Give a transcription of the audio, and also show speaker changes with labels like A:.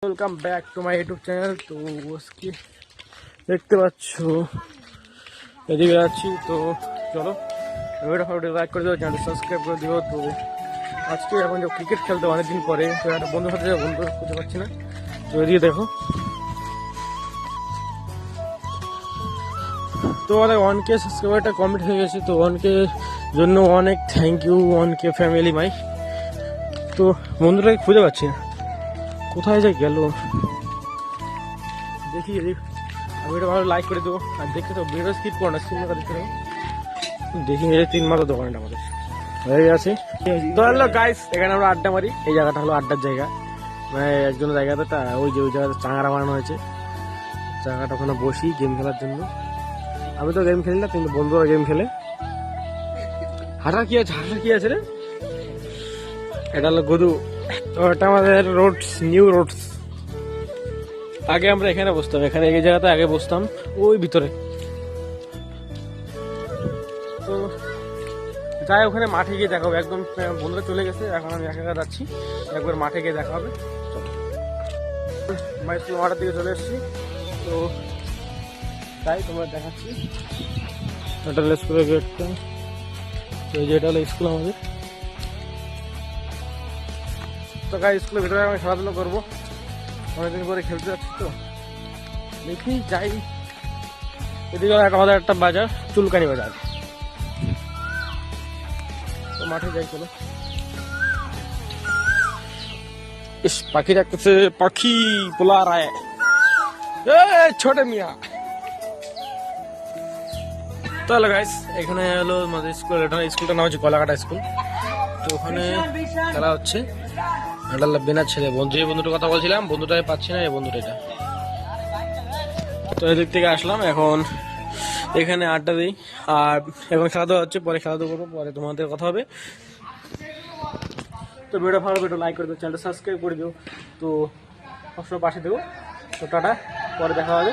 A: Welcome back to my YouTube channel. তো আজকে দেখতে পাচ্ছ এদিকে যাচ্ছি, তো চলো ভিডিও লাইক করে দেবো, চ্যানেলটা সাবস্ক্রাইব করে দিও। তো আজকে এখন যে ক্রিকেট খেলতে অনেকদিন পরে, তো একটা বন্ধুর সাথে বন্ধু খুঁজে পাচ্ছি না। তো এদিকে দেখো, তো আমাদের 1K সাবস্ক্রাইবারটা কমপ্লিট হয়ে গেছে। তো 1K জন্য অনেক thank you 1K family my. তো বন্ধুটাকে খুঁজে পাচ্ছি না, কোথায় যে গেল দেখি। আমি এটা ভালো লাইক করে দেবো, আর দেখে তো ভিডিও স্কিপ করো না, স্ক্রিন দেখতে দেবো। দেখি এই 3 মাথা দোকানটা আমাদের হয়ে গেছে। তো হ্যালো গাইস, এখানে আমরা আড্ডা মারি। এই জায়গাটা হলো আড্ডার জায়গা, মানে একজনের জায়গাতে ওই জায়গাতে চাঙারা বানানো হয়েছে। চাঙাটা ওখানে বসি গেম খেলার জন্য। আমি তো গেম খেলি না, কিন্তু বন্ধুরা গেম খেলে। হাঁটার কি আছে, হাঁটার কি আছে রে? এটা হলো গদু। তো এটা আমাদের রোডস, নিউ রোডস। আগে আমরা এখানে বসতাম, এখানে এই জায়গাতে আগে বসতাম, ওই ভিতরে। তো যাই, ওখানে মাঠে গিয়ে দেখা হবে। একদম বন্ধুরা চলে গেছে, এখন আমি একা একা যাচ্ছি। একবার মাঠে গিয়ে দেখা হবে। চলো, মাঠের দিকে চলে এসেছি। তো তাই তোমরা দেখাচ্ছি, এটা হলো স্কুলের গেটটা। তো এই যে এটা হলো স্কুল আমাদের। তো গাই, স্কুলের ভিতরে আমি খেলাধুলা করবো, অনেকদিন পরে খেলতে যাচ্ছি। তো দেখি যাই। এদিকে আমাদের একটা বাজার, চুলকানি বাজার। তো মাঠে যাই, চলো। ইস, পাখি ডাকতেছে, পাখি পোলা রায়, ছোট মিয়া। তো হ্যালো গাইস, এখানে হলো আমাদের স্কুল। এটা স্কুলটার নাম হচ্ছে কলাকাটা স্কুল। তো ওখানে খেলা হচ্ছে। এটা বেনার ছেলে, বন্ধু, যে বন্ধুটার কথা বলছিলাম, বন্ধুটাই পাচ্ছি না, এই বন্ধুটা এটা। তো এদিক থেকে আসলাম, এখন এখানে আড্ডা দিই। আর এখন খেলাধুলা হচ্ছে, পরে খেলাধুলা করবো, পরে তোমাদের কথা হবে। তো ভিডিও ভালো, ভিডিও লাইক করে দিও, চ্যানেলটা সাবস্ক্রাইব করে দিও। তো সবসময় পাশে দেবো। তো টাটা, পরে দেখা হবে।